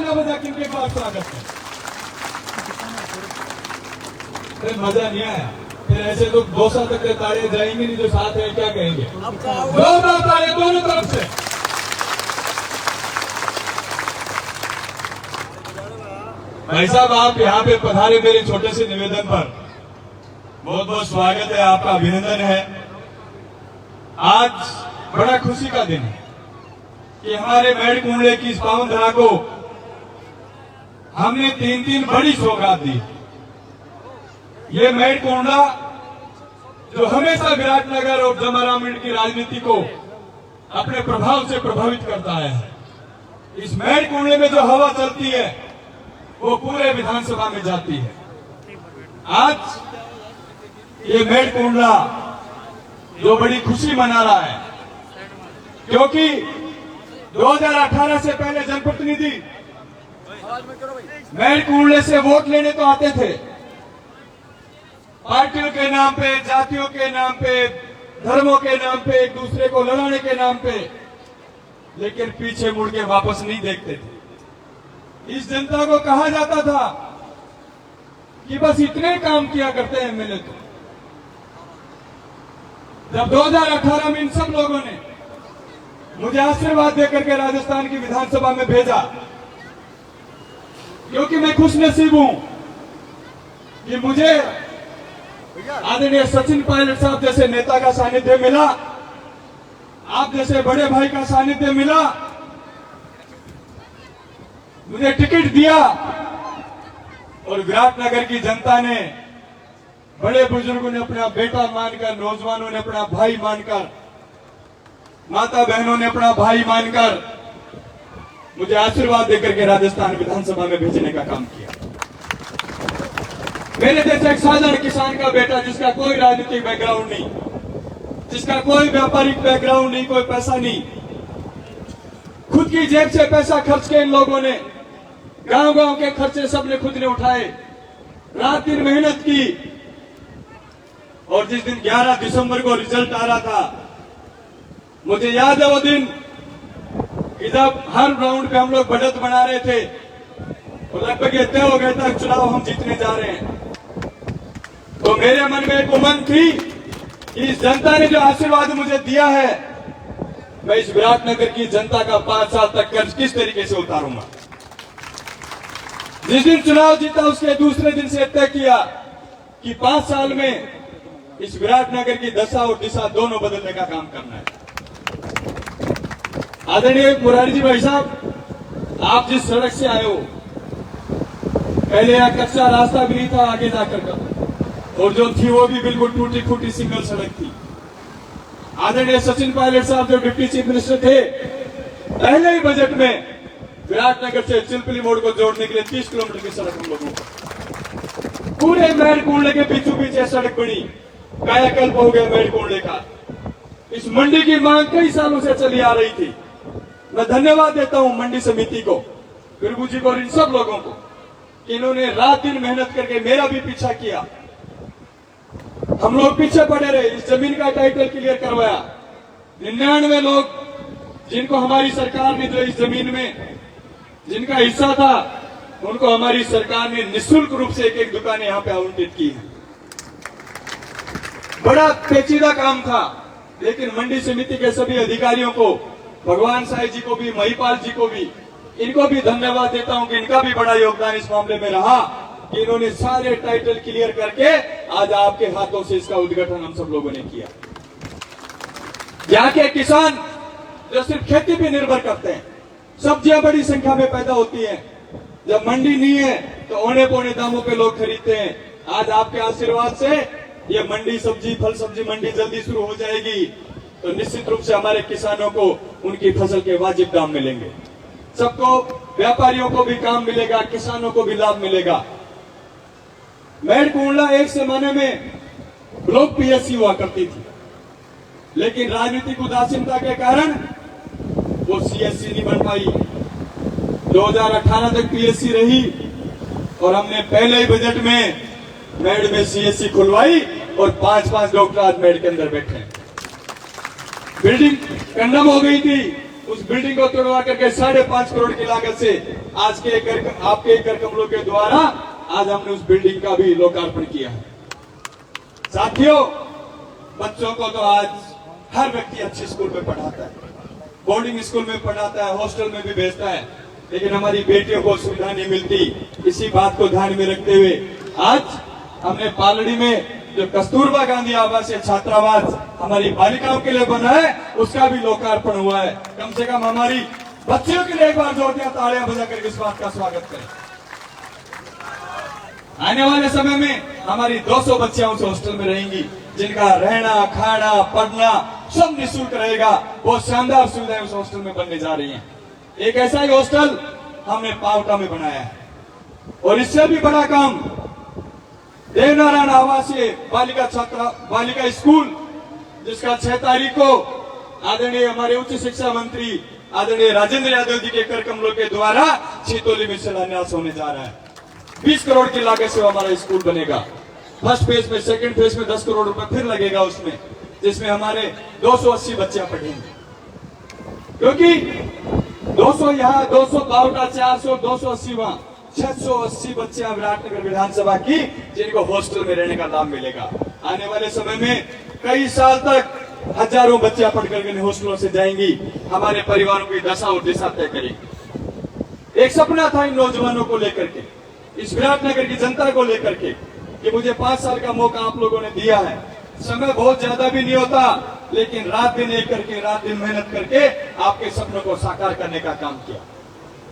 तालियां बजा किनके बाद स्वागत है। फिर मजा नहीं आया, फिर ऐसे तो 2 साल तक तालियां जाएंगे नहीं, जो साथ है क्या कहेंगे। जोरदार तालियां दोनों तरफ से। भाई साहब, आप यहाँ पे पधारे मेरे छोटे से निवेदन पर, बहुत बहुत स्वागत है आपका, अभिनंदन है। आज बड़ा खुशी का दिन है कि हमारे मेढ़ कुंडले की इस पावन धरा को हमने 3 बड़ी सौगात दी। ये मेढ़ कुंडला जो हमेशा विराटनगर और जमारामंड की राजनीति को अपने प्रभाव से प्रभावित करता है, इस मेढ़ कुंडले में जो हवा चलती है वो पूरे विधानसभा में जाती है। आज ये मेढ़ कुंडला जो बड़ी खुशी मना रहा है, क्योंकि 2018 से पहले जनप्रतिनिधि मेढ़ कुंडले से वोट लेने तो आते थे, पार्टियों के नाम पे, जातियों के नाम पे, धर्मों के नाम पे, एक दूसरे को लड़ाने के नाम पे, लेकिन पीछे मुड़ के वापस नहीं देखते थे। इस जनता को कहा जाता था कि बस इतने काम किया करते हैं एमएलए। तो जब 2018 में इन सब लोगों ने मुझे आशीर्वाद देकर के राजस्थान की विधानसभा में भेजा, क्योंकि मैं खुश नसीब हूं कि मुझे आदरणीय सचिन पायलट साहब जैसे नेता का सानिध्य मिला, आप जैसे बड़े भाई का सानिध्य मिला, मुझे टिकट दिया और विराटनगर की जनता ने, बड़े बुजुर्गों ने अपना बेटा मानकर, नौजवानों ने अपना भाई मानकर, माता बहनों ने अपना भाई मानकर मुझे आशीर्वाद देकर के राजस्थान विधानसभा में भेजने का काम किया। मेरे जैसे एक साधारण किसान का बेटा, जिसका कोई राजनीतिक बैकग्राउंड नहीं, जिसका कोई व्यापारिक बैकग्राउंड नहीं, कोई पैसा नहीं, खुद की जेब से पैसा खर्च के इन लोगों ने, गांव-गांव के खर्चे सबने खुद ने उठाए, रात दिन मेहनत की। और जिस दिन 11 दिसंबर को रिजल्ट आ रहा था, मुझे याद है वो दिन कि जब हर राउंड पे हम लोग बजट बना रहे थे, तो लगभग ये तय हो गया था चुनाव हम जीतने जा रहे हैं। तो मेरे मन में एक उमंग थी कि इस जनता ने जो आशीर्वाद मुझे दिया है, मैं इस विराटनगर की जनता का 5 साल तक कर्ज किस तरीके से उतारूंगा। जिस दिन चुनाव जीता, उसके दूसरे दिन से तय किया कि 5 साल में इस विराटनगर की दशा और दिशा दोनों बदलने का काम करना है। आदरणीय मुरारी जी भाई साहब, आप जिस सड़क से आए हो, पहले यहाँ कच्चा रास्ता भी नहीं था आगे जाकर का, और जो थी वो भी बिल्कुल टूटी फूटी सिंगल सड़क थी। आदरणीय सचिन पायलट साहब जो डिप्टी चीफ मिनिस्टर थे, पहले ही बजट में विराटनगर से चिलपली मोड़ को जोड़ने के लिए 30 किलोमीटर की सड़क हम लोगों को, पूरे मेढ़ कुंडले के बीचों बीच सड़क बनी, कायाकल्प हो गया मेढ़ कुंडले का। इस मंडी की मांग कई सालों से चली आ रही थी। मैं धन्यवाद देता हूं मंडी समिति को, गुरबू जी को और इन सब लोगों को कि इन्होंने रात दिन मेहनत करके मेरा भी पीछा किया। हम लोग पीछे पड़े रहे, इस जमीन का टाइटल क्लियर करवाया। 99 लोग जिनको हमारी सरकार ने, जो इस जमीन में जिनका हिस्सा था, उनको हमारी सरकार ने निःशुल्क रूप से एक दुकानें यहां पे आवंटित की है। बड़ा पेचीदा काम था, लेकिन मंडी समिति के सभी अधिकारियों को, भगवान साई जी को भी, महिपाल जी को भी, इनको भी धन्यवाद देता हूं कि इनका भी बड़ा योगदान इस मामले में रहा कि इन्होंने सारे टाइटल क्लियर करके आज आपके हाथों से इसका उद्घाटन हम सब लोगों ने किया। यहाँ के किसान जो सिर्फ खेती पे निर्भर करते हैं, सब्जियां बड़ी संख्या में पैदा होती हैं, जब मंडी नहीं है तो औने पौने दामों पे लोग खरीदते हैं। आज आपके आशीर्वाद से ये मंडी, सब्जी, फल सब्जी मंडी जल्दी शुरू हो जाएगी, तो निश्चित रूप से हमारे किसानों को उनकी फसल के वाजिब दाम मिलेंगे, सबको, व्यापारियों को भी काम मिलेगा, किसानों को भी लाभ मिलेगा। मेढ़ कुंडला एक जमाने में ब्लॉक पीएससी हुआ करती थी, लेकिन राजनीतिक उदासीनता के कारण वो सीएससी नहीं बन पाई। 2018 तक पीएससी रही और हमने पहले ही बजट में मेढ़ में सीएससी खुलवाई और 5-5 डॉक्टर आज मेढ़ के अंदर बैठे हैं। बिल्डिंग कंडम हो गई थी, उस बिल्डिंग को तोड़वा करके 5.5 करोड़ की लागत से आज के आपके कर कमलों के द्वारा आज हमने उस बिल्डिंग का भी लोकार्पण किया है। साथियों, बच्चों को तो आज हर व्यक्ति अच्छे स्कूल में पढ़ाता है, बोर्डिंग स्कूल में पढ़ाता है, हॉस्टल में भी भेजता है, लेकिन हमारी बेटियों को सुविधा नहीं मिलती। इसी बात को ध्यान में रखते हुए आज हमने पालड़ी में जो कस्तूरबा गांधी आवासीय छात्रावास हमारी बालिकाओं के लिए बना है, उसका भी लोकार्पण हुआ है। कम से कम हमारी बच्चियों के लिए एक बार जोरदार तालियां बजा करके इस बात का स्वागत करें। आने वाले समय में हमारी 200 बच्चियां उस हॉस्टल में रहेंगी, जिनका रहना, खाना, पढ़ना सब निःशुल्क रहेगा। बहुत शानदार सुविधाएं उस हॉस्टल में बनने जा रही हैं। एक ऐसा ही हॉस्टल हमने पावटा में बनाया है, और इससे भी बड़ा काम देवनारायण आवासीय बालिका स्कूल, जिसका 6 तारीख को आदरणीय हमारे उच्च शिक्षा मंत्री आदरणीय राजेंद्र यादव जी के कर कमलों के द्वारा छितौली में शिलान्यास होने जा रहा है। 20 करोड़ की लागत से हमारा स्कूल बनेगा। फर्स्ट फेज में, सेकंड फेज में 10 करोड़ रुपए फिर लगेगा उसमें, जिसमें हमारे 280 बच्चे पढ़ेंगे। क्योंकि 200 यहाँ, 200 बावटा, 400, 280 वहां, 680 बच्चे विराटनगर विधानसभा की, जिनको हॉस्टल में रहने का लाभ मिलेगा। आने वाले समय में कई साल तक हजारों बच्चे पढ़ करके हॉस्टलों से जाएंगी, हमारे परिवारों की दशा और दिशा तय करेंगी। एक सपना था इन नौजवानों को लेकर के, इस विराटनगर की जनता को लेकर के, कि मुझे 5 साल का मौका आप लोगों ने दिया है। समय बहुत ज्यादा भी नहीं होता, लेकिन रात दिन एक करके, रात दिन मेहनत करके आपके सपनों को साकार करने का काम किया।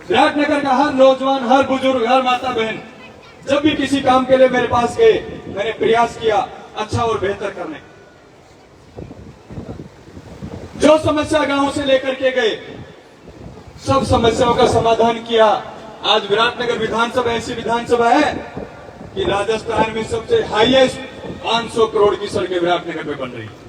विराटनगर का हर नौजवान, हर बुजुर्ग, हर माता बहन जब भी किसी काम के लिए मेरे पास गए, मैंने प्रयास किया अच्छा और बेहतर करने। जो समस्या गांव से लेकर के गए, सब समस्याओं का समाधान किया। आज विराटनगर विधानसभा ऐसी विधानसभा है कि राजस्थान में सबसे हाईएस्ट 500 करोड़ की सड़कें विराटनगर में बन रही है।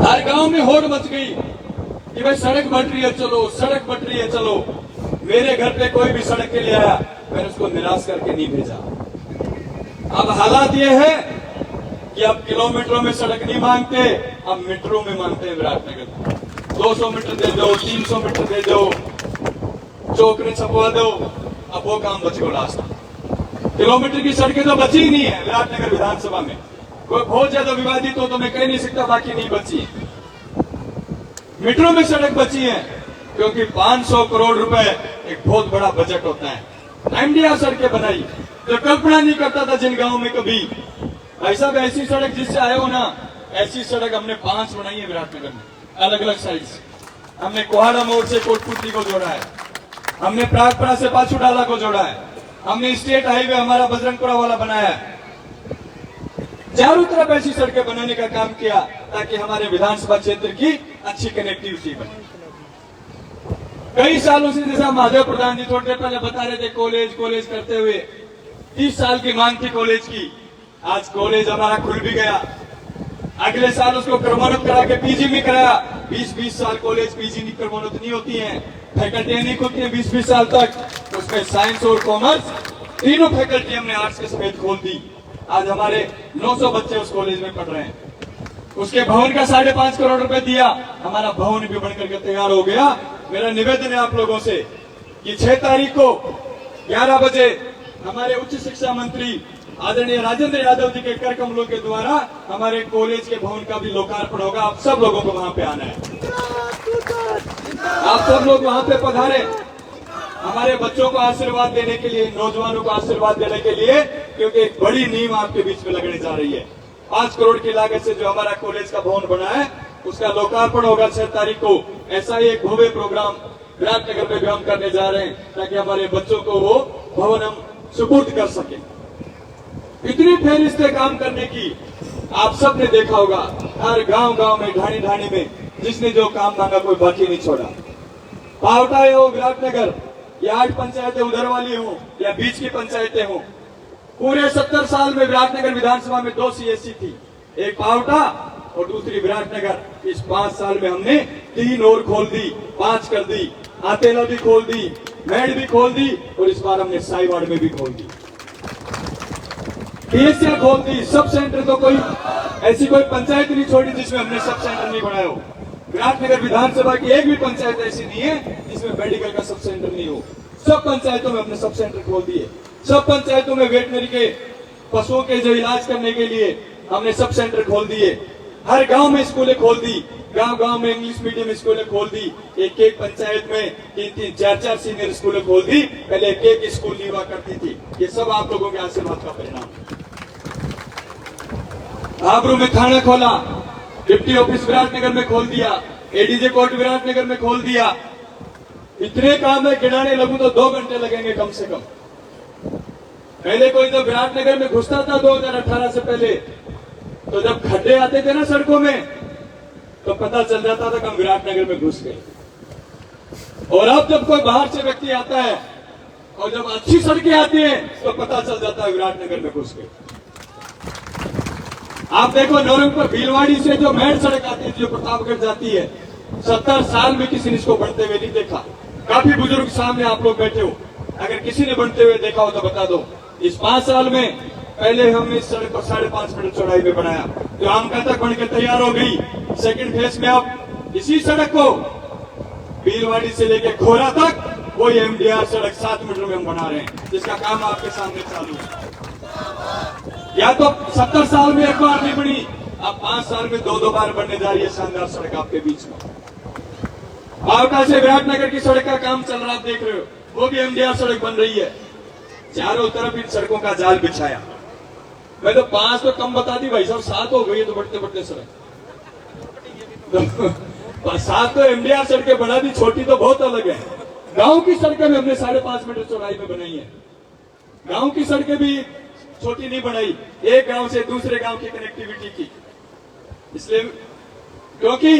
हर गांव में होड़ मच गई कि भाई सड़क बन रही है, चलो, सड़क बन रही है, चलो। मेरे घर पे कोई भी सड़क के लिए आया, मैंने उसको निराश करके नहीं भेजा। अब हालात ये है कि अब किलोमीटरों में सड़क नहीं मांगते, अब मीटरों में मांगते हैं विराटनगर। 200 मीटर दे दो, 300 मीटर दे दो, चौकड़ी छपवा दो। अब वो काम बच गया लास्ट। किलोमीटर की सड़कें तो बची ही नहीं है विराटनगर विधानसभा में। कोई बहुत ज्यादा विवादित हो तो मैं कह नहीं सकता बाकी नहीं बची। मीटरों में सड़क बची है, क्योंकि 500 करोड़ रुपए एक बहुत बड़ा बजट होता है। एमडीआर सड़कें बनाई, जो कल्पना नहीं करता था जिन गांवों में कभी। ऐसा ऐसी सड़क जिससे आए हो ना, ऐसी सड़क हमने 5 बनाई है विराटनगर में, अलग अलग साइड से। हमने कोहाड़ा मोड़ से कोटपुतली को जोड़ा है, हमने प्रागपुरा से पाछूडाला को जोड़ा है, हमने स्टेट हाईवे हमारा बजरंगपुरा वाला बनाया है। चारों तरफ ऐसी सड़कें बनाने का काम किया ताकि हमारे विधानसभा क्षेत्र की अच्छी कनेक्टिविटी बने। कई सालों से, जैसा महादेव प्रधान जी थोड़ी देर पहले बता रहे थे, कॉलेज करते हुए 30 साल की मांग थी कॉलेज की। आज कॉलेज हमारा खुल भी गया। अगले साल उसको क्रमोन्नत करा के पीजी में कराया। 20-20 साल कॉलेज पीजी की क्रमोन्नत नहीं होती है, फैकल्टियां नहीं खुलती है 20-20 साल तक। उसमें साइंस और कॉमर्स तीनों फैकल्टी हमने आर्ट्स के समेत खोल दी। आज हमारे 900 बच्चे उस कॉलेज में पढ़ रहे हैं। उसके भवन का 5.5 करोड़ रुपए दिया, हमारा भवन भी बनकर के तैयार हो गया। मेरा निवेदन है आप लोगों से कि 6 तारीख को 11 बजे हमारे उच्च शिक्षा मंत्री आदरणीय राजेंद्र यादव जी के कर कमलों के द्वारा हमारे कॉलेज के भवन का भी लोकार्पण होगा। आप सब लोगों को वहां पे आना है। आप सब लोग वहां पे पधारे, हमारे बच्चों को आशीर्वाद देने के लिए, नौजवानों को आशीर्वाद देने के लिए, क्योंकि एक बड़ी नींव आपके बीच में लगने जा रही है। 5 करोड़ की लागत से जो हमारा कॉलेज का भवन बना है, उसका लोकार्पण होगा 6 तारीख को। ऐसा ही एक भव्य प्रोग्राम विराटनगर में भी हम करने जा रहे हैं, ताकि हमारे बच्चों को वो भवन हम सुपुर्द कर सके। इतनी फेरिस्तें काम करने की आप सब ने देखा होगा। हर गांव में, ढाणी में जिसने जो काम मांगा कोई बाकी नहीं छोड़ा। पावटा हो, विराटनगर, या 8 पंचायतें उधर वाली हो या बीच की पंचायतें हो, पूरे 70 साल में विराटनगर विधानसभा में 2 सीएससी थी, एक पावटा और दूसरी विराटनगर। इस 5 साल में हमने 3 और खोल दी, 5 कर दी, आतेला भी खोल दी, मेड भी खोल दी, और इस बार हमने साईवाड़ में भी खोल दी, पीएससी खोल दी। सब सेंटर तो कोई ऐसी कोई पंचायत नहीं छोड़ी जिसमें हमने सब सेंटर नहीं बनाया हो। विराटनगर विधानसभा की एक भी पंचायत ऐसी नहीं है जिसमें मेडिकल का सब सेंटर नहीं हो। सब पंचायतों में हमने सब सेंटर खोल दिए। सब पंचायतों में वेटनरी के पशुओं के जो इलाज करने के लिए हमने सब सेंटर खोल दिए। हर गांव में स्कूलें खोल दी, गांव गांव में इंग्लिश मीडियम स्कूलें खोल दी। एक एक पंचायत में 3-3, 4-4 सीनियर स्कूलें खोल दी। पहले एक एक स्कूल नहीं हुआ करती थी। ये सब आप लोगों के आशीर्वाद का परिणाम। आबरू में थाना खोला, डिप्टी ऑफिस विराटनगर में खोल दिया, एडीजे कोर्ट विराटनगर में खोल दिया। इतने काम है, गिनाने लगूं तो 2 घंटे लगेंगे कम से कम। पहले कोई जब विराटनगर में घुसता था 2018 से पहले, तो जब खड्डे आते थे ना सड़कों में, तो पता चल जाता था कि हम विराटनगर में घुस गए। और अब जब कोई बाहर से व्यक्ति आता है और जब अच्छी सड़कें आती हैं तो पता चल जाता है विराटनगर में घुस गए। आप देखो नौरंगपुर भीलवाड़ी से जो मेन सड़क आती है, जो प्रतापगढ़ जाती है, 70 साल में किसी ने इसको बढ़ते हुए नहीं देखा। काफी बुजुर्ग सामने आप लोग बैठे हो, अगर किसी ने बढ़ते हुए देखा हो तो बता दो। इस 5 साल में पहले हमने इस सड़क को 5.5 मीटर चौड़ाई में बनाया, जो आमका तक बनकर तैयार हो गई। सेकंड फेज में अब इसी सड़क को भीलवाड़ी से लेकर खोरा तक वही एमडीआर सड़क 7 मीटर में हम बना रहे हैं, जिसका काम आपके सामने चालू है। या तो 70 साल में एक बार नहीं बनी, अब 5 साल में 2-2 बार बनने जा रही है शानदार सड़क आपके बीच में। बावटा से विराटनगर की सड़क का काम चल रहा, आप देख रहे हो, वो भी एमडीआर सड़क बन रही है। चारों तरफ इन सड़कों का जाल बिछाया। मैं तो 5 तो कम बता दी भाई साहब, 7 हो गई है तो बढ़ते बढ़ते सड़क। 7 तो एमडीआर सड़कें बना दी, छोटी तो बहुत अलग है। गांव की सड़कें भी हमने 5.5 मीटर चौड़ाई में बनाई है। गांव की सड़कें भी छोटी नहीं बनाई, एक गांव से दूसरे गांव की कनेक्टिविटी की। इसलिए क्योंकि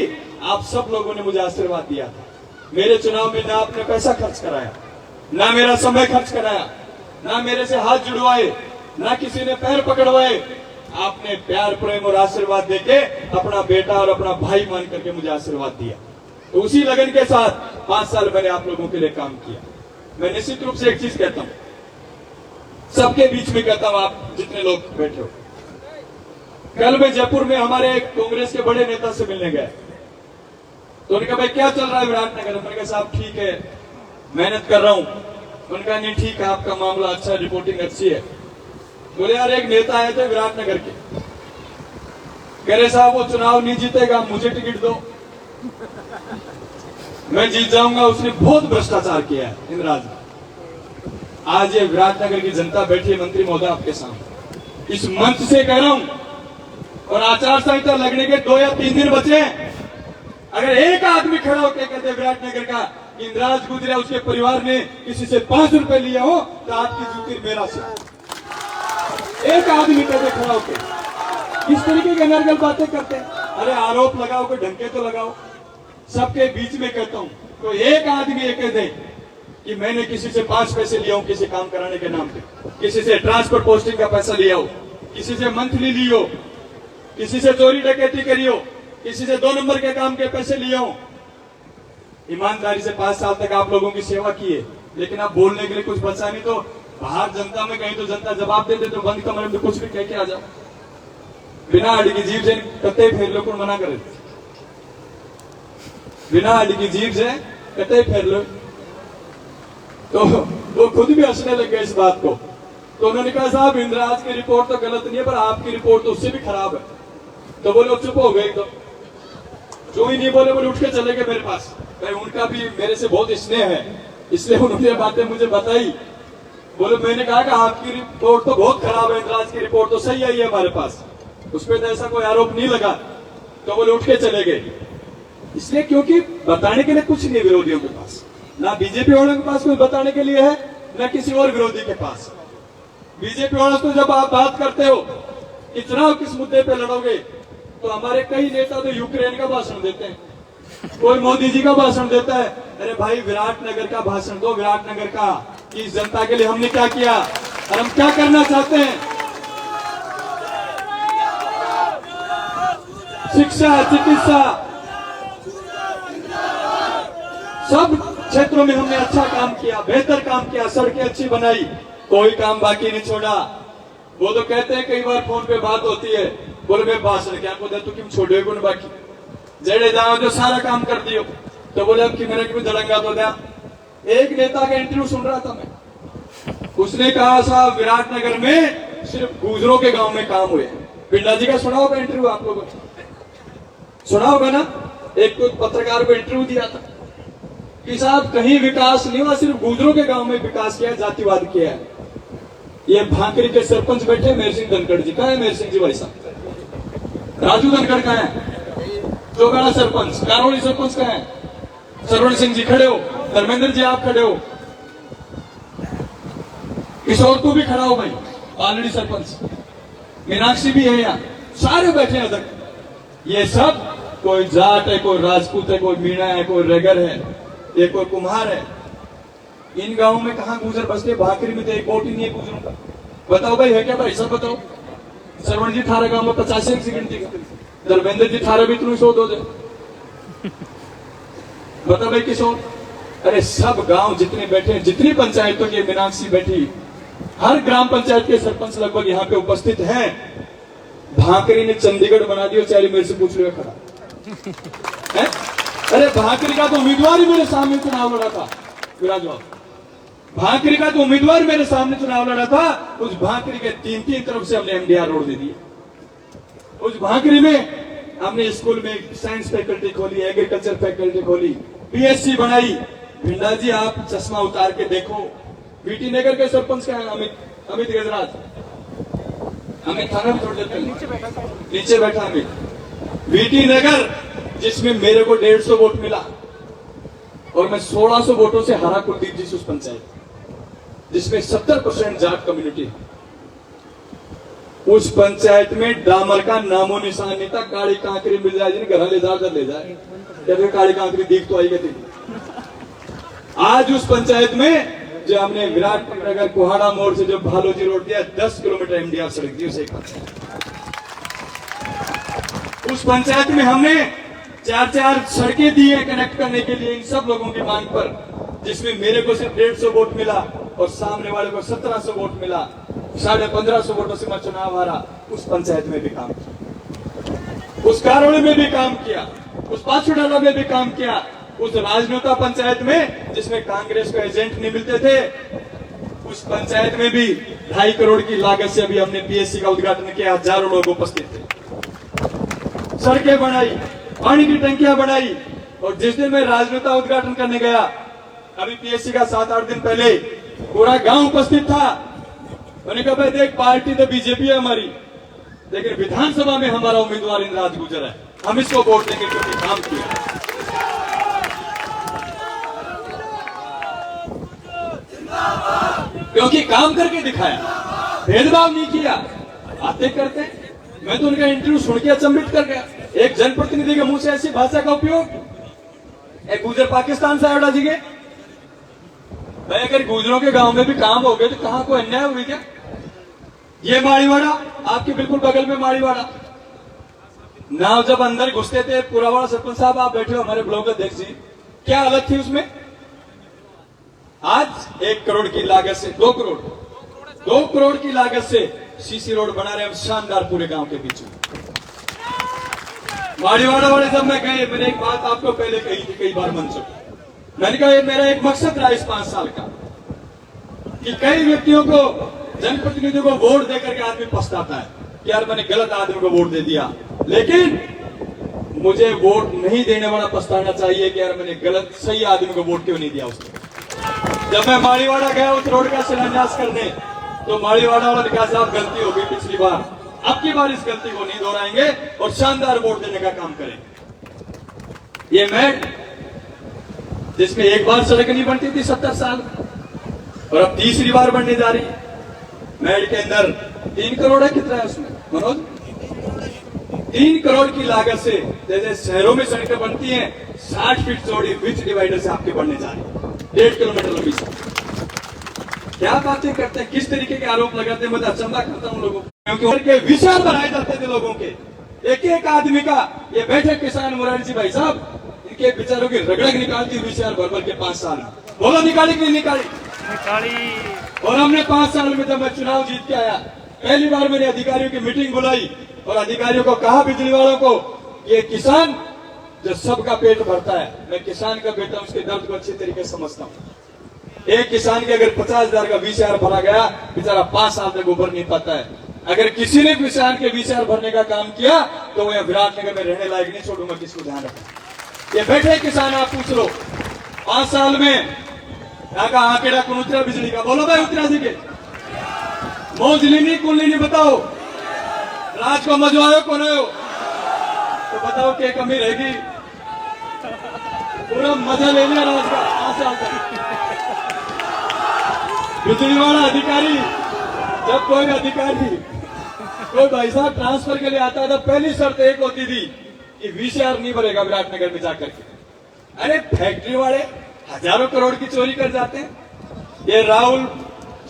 आप सब लोगों ने मुझे आशीर्वाद दिया था। मेरे चुनाव में ना आपने पैसा खर्च कराया, ना मेरा समय खर्च कराया, ना मेरे से हाथ जुड़वाए, ना किसी ने पैर पकड़वाए। आपने प्यार, प्रेम और आशीर्वाद देके अपना बेटा और अपना भाई मान करके मुझे आशीर्वाद दिया। तो उसी लगन के साथ 5 साल मैंने आप लोगों के लिए काम किया। मैं निश्चित रूप से एक चीज कहता हूं, सबके बीच में कहता हूं, आप जितने लोग बैठे हो। कल मैं जयपुर में हमारे एक कांग्रेस के बड़े नेता से मिलने गया, तो उन्होंने कहा भाई क्या चल रहा है विराटनगर? मैंने कहा साहब ठीक है, मेहनत कर रहा हूं। उन्होंने कहा नहीं ठीक है, आपका मामला अच्छा, रिपोर्टिंग अच्छी है। बोले यार एक नेता आए थे विराटनगर के, कह रहे साहब वो चुनाव नहीं जीतेगा, मुझे टिकट दो, मैं जीत जाऊंगा। उसने बहुत भ्रष्टाचार किया है इंद्राज ने। आज ये विराटनगर की जनता बैठी है मंत्री महोदय आपके सामने, इस मंच से कह रहा हूं, और आचार संहिता लगने के 2 या 3 दिन बचे हैं। अगर एक आदमी खड़ा होकर कहते विराटनगर का इंद्राज गुजरे उसके परिवार ने किसी से 5 रुपए लिए हो तो आपकी जूती मेरा से। एक आदमी कहते खड़ा होकर, इस तरीके की अनर्गल बातें करते हैं। अरे आरोप लगाओ, कोई ढंके तो लगाओ। सबके बीच में कहता हूं, तो एक आदमी ये कह दे कि मैंने किसी से 5 पैसे लिया हूं किसी काम कराने के नाम पे, किसी से ट्रांसफर पोस्टिंग का पैसा लिया हो, किसी से मंथली ली हो, किसी से चोरी डकैती करी हो, किसी से 2 नंबर के काम के पैसे लिए हो। ईमानदारी से 5 साल तक आप लोगों की सेवा की है, लेकिन आप बोलने के लिए कुछ बचा नहीं। तो बाहर जनता में कहीं तो जनता जवाब देते तो बंद कमरे में कुछ भी कह के आ जाओ, बिना हड्डी की जीभ से कतई फेर लो, कौन मना करे? बिना हड्डी की जीभ से कतई फेर लो। तो वो खुद भी हंसने लग गए इस बात को। तो उन्होंने कहा साहब इंद्राज की रिपोर्ट तो गलत नहीं है, पर आपकी रिपोर्ट तो उससे भी खराब है। तो बोले चुप हो गए, तो जो ही नहीं बोले उठ के चले गए मेरे पास। भाई उनका भी मेरे से बहुत स्नेह है, इसलिए उन्होंने बातें मुझे बताई। बोले मैंने कहा कि आपकी रिपोर्ट तो बहुत खराब है, इंद्राज की रिपोर्ट तो सही आई है हमारे पास, उस पर तो ऐसा कोई आरोप नहीं लगा। तो बोले उठ के चले गए। इसलिए क्योंकि बताने के लिए कुछ नहीं विरोधियों के पास, ना बीजेपी वालों के पास कुछ बताने के लिए है, ना किसी और विरोधी के पास। बीजेपी वालों तो जब आप बात करते हो कि चुनाव किस मुद्दे पे लड़ोगे, तो हमारे कई नेता तो यूक्रेन का भाषण देते हैं, कोई मोदी जी का भाषण देता है। अरे भाई विराटनगर का भाषण दो, विराटनगर का, कि इस जनता के लिए हमने क्या किया और हम क्या करना चाहते हैं। शिक्षा, चिकित्सा, सब क्षेत्रों में हमने अच्छा काम किया, बेहतर काम किया, सड़कें अच्छी बनाई, कोई काम बाकी नहीं छोड़ा। वो तो कहते हैं कई बार फोन पे बात होती है, बोले मैं भाषण क्या बोले तू क्यों छोड़े गुण बाकी जेड़े जाओ जो सारा काम कर दियो। तो बोले अब कि मेरे को दड़ंगा तो दिया। एक नेता का इंटरव्यू सुन रहा था मैं, उसने कहा साहब विराटनगर में सिर्फ गुजरों के गांव में काम हुए। पिंडा जी का सुना होगा इंटरव्यू, आप लोगों ने सुना होगा ना। एक तो पत्रकार को इंटरव्यू दिया था कि साहब कहीं विकास नहीं हुआ, सिर्फ गुजरों के गांव में विकास किया, जातिवाद किया है। ये भांकरी के सरपंच बैठे मेहर सिंह धनखड़ जी। कहाँ है मेहर सिंह जी भाई साहब? राजू धनखड़ कहाँ है? चौगाड़ा सरपंच, कारोली सरपंच कहाँ है? सरवण सिंह जी खड़े हो, धर्मेंद्र जी आप खड़े हो, किशोर तू भी खड़ा हो भाई, ऑलरेडी सरपंच, मीनाक्षी भी है यहाँ, सारे बैठे हैं अध्यक्ष। ये सब कोई जाट है, कोई राजपूत है, कोई मीणा है, कोई रेगर है, ये कोई कुम्हार है। इन गांवों में कहां गुजर बसते? भाकरी में तो एक वोट ही नहीं है गुजरों का। बताओ भाई है क्या भाई सब बताओ। सरवण जी थारे गांव में 85 की गिनती, धर्मेंद्र जी थारे भी तुम 100 दो जाए। बताओ भाई किशोर, अरे सब गांव जितने बैठे हैं, जितनी पंचायतों की मीनाक्षी बैठी, हर ग्राम पंचायत के सरपंच लगभग यहाँ पे उपस्थित हैं। भाकरी ने चंडीगढ़ बना दिया, चाहे मेरे से पूछ लिया खड़ा है? अरे भाकरी का तो उम्मीदवार ही मेरे सामने चुनाव लड़ा था विराज बाबू। भाकरी का तो उम्मीदवार मेरे सामने चुनाव लड़ा था। उस भाकरी के 3 तरफ से हमने एमडीआर रोड दे दिया। उस भाकरी में हमने स्कूल में साइंस फैकल्टी खोली, एग्रीकल्चर फैकल्टी खोली, पीएचसी बनाई। भिंडा जी आप चश्मा उतार के देखो, बीटी नगर के सरपंच का है अमित गजराज। अमित थाना भी थोड़ी देर नीचे बैठा अमित। बीटी नगर जिसमें मेरे को 150 वोट मिला और मैं 1600 वोटों से हरा कुलदीप जी उस पंचायत, जिसमें 70% जाट कम्युनिटी। उस पंचायत में डामर का नामो निशान नहीं था। काली कांकरी मिल जाए, घर ले जाकर ले जाए, या काली कांकरी दिख तो आई गई थी। आज उस पंचायत में जो हमने विराटनगर कोहाड़ा मोड़ से जो भालोजी रोड दिया, 10 किलोमीटर एमडीआर सड़क दी उसे। उस पंचायत में हमने 4 सड़कें दी है कनेक्ट करने के लिए इन सब लोगों की मांग पर, जिसमें मेरे को सिर्फ 150 वोट मिला और सामने वाले को 1700 वोट मिला। 1550 वोटों से मैं चुनाव हारा। उस पंचायत में भी काम किया, उस कारोली में भी काम किया, उस पाछुडाला में भी काम किया, उस राजनोता पंचायत में जिसमें कांग्रेस को एजेंट नहीं मिलते थे, उस पंचायत में भी 2.5 करोड़ की लागत से अभी हमने पीएससी का उद्घाटन किया। हजारों लोग उपस्थित थे, सड़कें बनाई, पानी की टंकियां बनाई। और जिस दिन मैं राजनेता उद्घाटन करने गया, अभी पीएससी का 7-8 दिन पहले, पूरा गांव उपस्थित था। मैंने कहा भाई देख, पार्टी तो बीजेपी है हमारी, लेकिन विधानसभा में हमारा उम्मीदवार इंद्राज गुजर है, हम इसको वोट देंगे क्योंकि काम किया। क्योंकि काम करके दिखाया, भेदभाव नहीं किया। बातें करते, मैं तो उनका इंटरव्यू सुन के अचंभित कर गया। एक जनप्रतिनिधि के मुंह से ऐसी भाषा का उपयोग, एक गुजर पाकिस्तान से आयोडा जी के भाई, अगर गुजरों के गांव में भी काम हो गए तो कहां कोई अन्याय हुई क्या? ये माड़ीवाड़ा आपके बिल्कुल बगल में माड़ीवाड़ा नाव, जब अंदर घुसते थे, पुरावाड़ा सरपंच साहब आप बैठे हो, हमारे ब्लॉक अध्यक्ष जी, क्या हालत थी उसमें? आज 1 करोड़ की लागत से 2 करोड़ की लागत से सीसी रोड बना रहे हम, शानदार पूरे गांव के बीच में। माड़ीवाड़ा वाले जब मैं गए, मैंने एक बात आपको पहले कही थी कई बार मंच पर, मैंने कहा ये मेरा एक मकसद रहा इस 5 साल का, कि कई व्यक्तियों को, जनप्रतिनिधियों को वोट देकर के आदमी पछताता है कि यार मैंने गलत आदमी को वोट दे दिया। लेकिन मुझे वोट नहीं देने वाला पछताना चाहिए कि यार मैंने गलत, सही आदमी को वोट क्यों नहीं दिया उसने। जब मैं माड़ीवाड़ा गया उस रोड का शिलान्यास करने, तो माड़ीवाड़ा वाला ने कहा साहब गलती हो गई पिछली बार, अब की बार इस गलती को नहीं दोहराएंगे और शानदार वोट देने का काम करेंगे। ये मैट जिसमें एक बार सड़क नहीं बनती थी 70 साल, और अब तीसरी बार बनने जा रही है। मैट के अंदर 3 करोड़ है, कितना है उसमें मनोज? 3 करोड़ की लागत से जैसे शहरों में सड़कें बनती हैं, 60 फीट चौड़ी विच डिवाइडर से आपके बनने जा रही है, 1.5 किलोमीटर लंबी सड़क। क्या बातें करते हैं, किस तरीके के आरोप लगाते हैं, मैं अचंभा करता हूं लोगों को, क्योंकि उनके विचार बनाए जाते थे लोगों के, एक आदमी का। ये बैठे किसान मुरारी जी भाई साहब, इनके विचारों की रगड़क निकालती विचार भर के 5 साल में, बोलो निकाली कि नहीं निकाली? और हमने 5 साल में जब मैं चुनाव जीत के आया, पहली बार मैंने अधिकारियों की मीटिंग बुलाई और अधिकारियों को कहा, बिजली वालों को, ये किसान जो सबका पेट भरता है, मैं किसान का बेटा उसके दर्द को अच्छी तरीके से समझता हूं। एक किसान के अगर 50,000 का VCR भरा गया, बेचारा 5 साल तक उभर नहीं पाता है। अगर किसी ने किसान के VCR भरने का काम किया तो वो विराटनगर में रहने लायक नहीं छोड़ूंगा, किसको ध्यान रखना। ये बैठे किसान, आप पूछ लो 5 साल में यहाँ का आंकड़ा कौन उतरा बिजली का? बोलो भाई, उतरा सी के मौजली नहीं कुल नहीं बताओ, राज को मजवायो कौन है? तो बताओ क्या कमी रहेगी? पूरा मजा ले लिया राज का 5 साल तक। बिजली वाला अधिकारी, जब कोई अधिकारी कोई भाई साहब ट्रांसफर के लिए आता था, पहली शर्त एक होती थी कि VCR नहीं भरेगा विराटनगर में जाकर के। अरे फैक्ट्री वाले हजारों करोड़ की चोरी कर जाते हैं। ये राहुल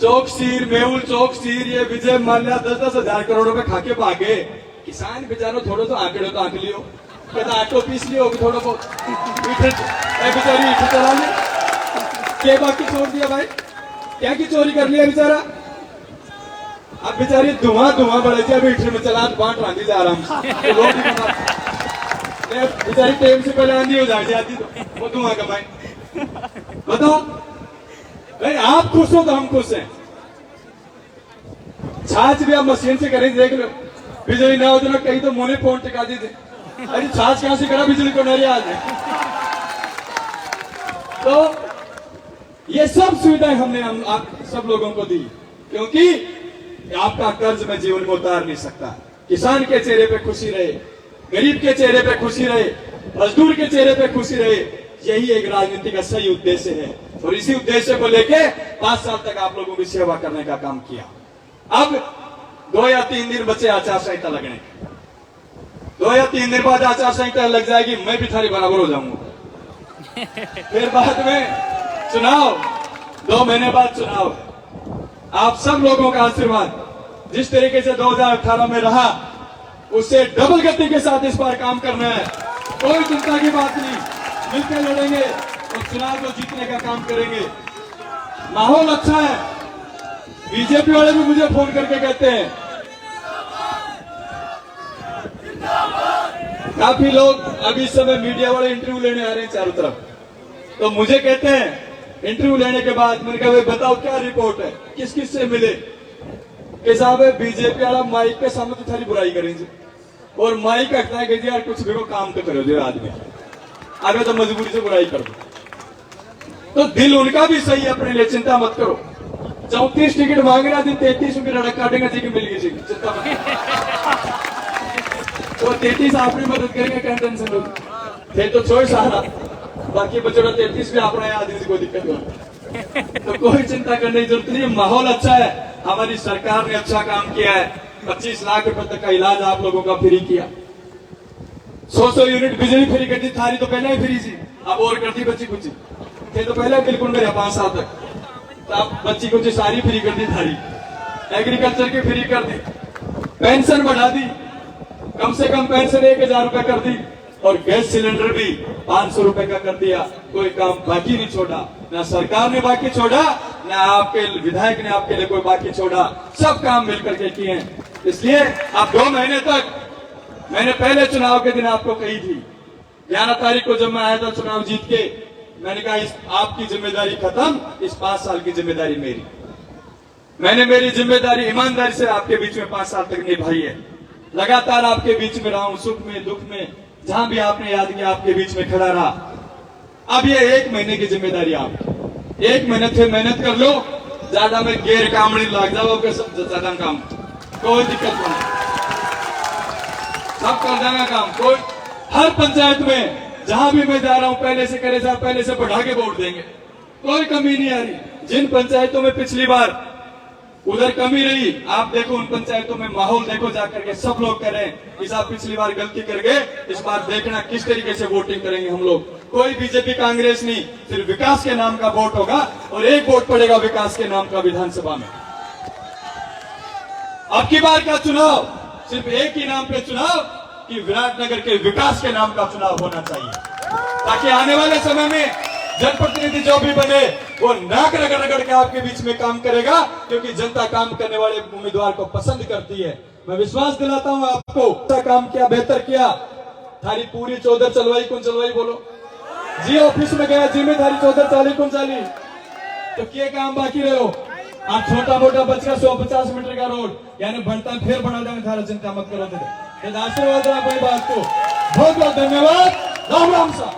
चौकसीर, मेहुल चौकसीर, ये विजय माल्या 10-10 हजार करोड़ रुपए खाके भागे। किसान बेचारो थोड़ो तो आंकड़े तो आंक लियो, कहता आटो पीस लियो थोड़ा बहुत, बेचारी ईट चला ले के बाकी छोड़ दिया। भाई क्या की चोरी कर लिया बेचारा? अब बेचारी धुआं बढ़े थे, अभी हीटर में चला बांट रांधी जा आराम से, तो लोग भी बना बेचारी टाइम से पहले आंधी हो जाती तो वो धुआं कमाए। बताओ भाई, आप खुश हो तो हम खुश हैं। छाछ भी आप मशीन से करें, देख लो, बिजली ना हो तो कहीं तो मोने फोन टिका दी थे। अरे छाछ कहां से करा, बिजली को नहीं आज है। तो ये सब सुविधाएं हमने आप सब लोगों को दी, क्योंकि आपका कर्ज मैं जीवन में उतार नहीं सकता। किसान के चेहरे पे खुशी रहे, गरीब के चेहरे पे खुशी रहे, मजदूर के चेहरे पे खुशी रहे, यही एक राजनीति का सही उद्देश्य है। और इसी उद्देश्य को लेके 5 साल तक आप लोगों की सेवा करने का काम किया। अब 2 या 3 दिन बचे आचार संहिता लगने, 2 या 3 दिन बाद आचार संहिता लग जाएगी, मैं भी थारी बराबर हो जाऊंगा। फिर बाद में चुनाव, 2 महीने बाद चुनाव। आप सब लोगों का आशीर्वाद जिस तरीके से 2018 में रहा, उससे डबल गति के साथ इस बार काम करना है। कोई चिंता की बात नहीं, मिलकर लड़ेंगे और चुनाव को जीतने का काम करेंगे। माहौल अच्छा है। बीजेपी वाले भी मुझे फोन करके कहते हैं, काफी लोग अभी इस समय मीडिया वाले इंटरव्यू लेने आ रहे हैं चारों तरफ, तो मुझे कहते हैं इंटरव्यू लेने के बाद, मैंने कहा बताओ क्या रिपोर्ट है, किस किस से मिले? कि साहब बीजेपी वाला माइक के सामने तो थारी बुराई करेंगे, और माइक हटता है कि यार कुछ भी को काम तो करो जो आदमी, अगर तो मजबूरी से बुराई कर दो। तो दिल उनका भी सही है, अपने लिए चिंता मत करो। 34 टिकट मांग रहा दिन 33 में रड़क काटेंगे जी की मिल गई, चिंता मत। तो 33 आपने मदद करेंगे, क्या टेंशन लो, फिर तो छोड़ सहारा, बाकी बचोड़ा 33 भी अपना आदमी को दिक्कत हो, तो कोई चिंता करने की जरूरत नहीं। माहौल अच्छा है, हमारी सरकार ने अच्छा काम किया है। 25 लाख रुपए तक का इलाज आप लोगों का फ्री किया, 100 यूनिट बिजली फ्री कर दी, थारी तो पहले ही फ्री थी, अब और कर दी बच्ची कुछ थे तो पहले बिल्कुल मेरे 5 साल तक, तो अब बच्ची कुछ सारी फ्री कर दी, थारी एग्रीकल्चर की फ्री कर दी, पेंशन बढ़ा दी, कम से कम पेंशन 1000 रुपए कर दी, और गैस सिलेंडर भी 500 रुपए का कर दिया। कोई काम बाकी नहीं छोड़ा, ना सरकार ने बाकी छोड़ा, ना आपके विधायक ने आपके लिए कोई बाकी छोड़ा, सब काम मिलकर के किए हैं। इसलिए आप 2 महीने तक, मैंने पहले चुनाव के दिन आपको कही थी, 11 तारीख को जब मैं आया था चुनाव जीत के, मैंने कहा इस आपकी जिम्मेदारी खत्म, इस 5 साल की जिम्मेदारी मेरी। मैंने मेरी जिम्मेदारी ईमानदारी से आपके बीच में 5 साल तक निभाई है। लगातार आपके बीच में रहा हूं, सुख में दुख में, जहां भी आपने याद किया आपके बीच में खड़ा रहा। अब ये 1 महीने की जिम्मेदारी आपकी, 1 महीने से मेहनत कर लो, ज्यादा में गैर कामड़ी लग जाओ, ज्यादा काम, कोई दिक्कत नहीं, सब कर देना काम। कोई हर पंचायत में जहां भी मैं जा रहा हूं, पहले से करे साहब, पहले से बढ़ा के वोट देंगे, कोई कमी नहीं आ रही। जिन पंचायतों में पिछली बार उधर कमी रही, आप देखो उन पंचायतों में माहौल देखो जाकर के, सब लोग कह रहे हैं कि साहब पिछली बार गलती कर गए, इस बार देखना किस तरीके से वोटिंग करेंगे हम लोग। कोई बीजेपी कांग्रेस नहीं, सिर्फ विकास के नाम का वोट होगा, और 1 वोट पड़ेगा विकास के नाम का विधानसभा में। अब की बार का चुनाव सिर्फ एक ही नाम पे चुनाव, कि विराटनगर के विकास के नाम का चुनाव होना चाहिए, ताकि आने वाले समय में जनप्रतिनिधि जो भी बने वो नाक रगड़ रगड़ के आपके बीच में काम करेगा, क्योंकि जनता काम करने वाले उम्मीदवार को पसंद करती है। मैं विश्वास दिलाता हूं आपको, अच्छा काम किया, बेहतर किया। थारी पूरी चौधर चलवाई कौन चलवाई बोलो? जी ऑफिस में गया, जी में थारी चौधर चाली कौन चाली? तो क्या काम बाकी रहे हो? आप छोटा मोटा बचका 150 मीटर का रोड यानी बनता फिर बना देंगे, थारा चिंता मत करो। तेरे आशीर्वाद रहा कोई बात को बहुत बहुत धन्यवाद। राम राम सा।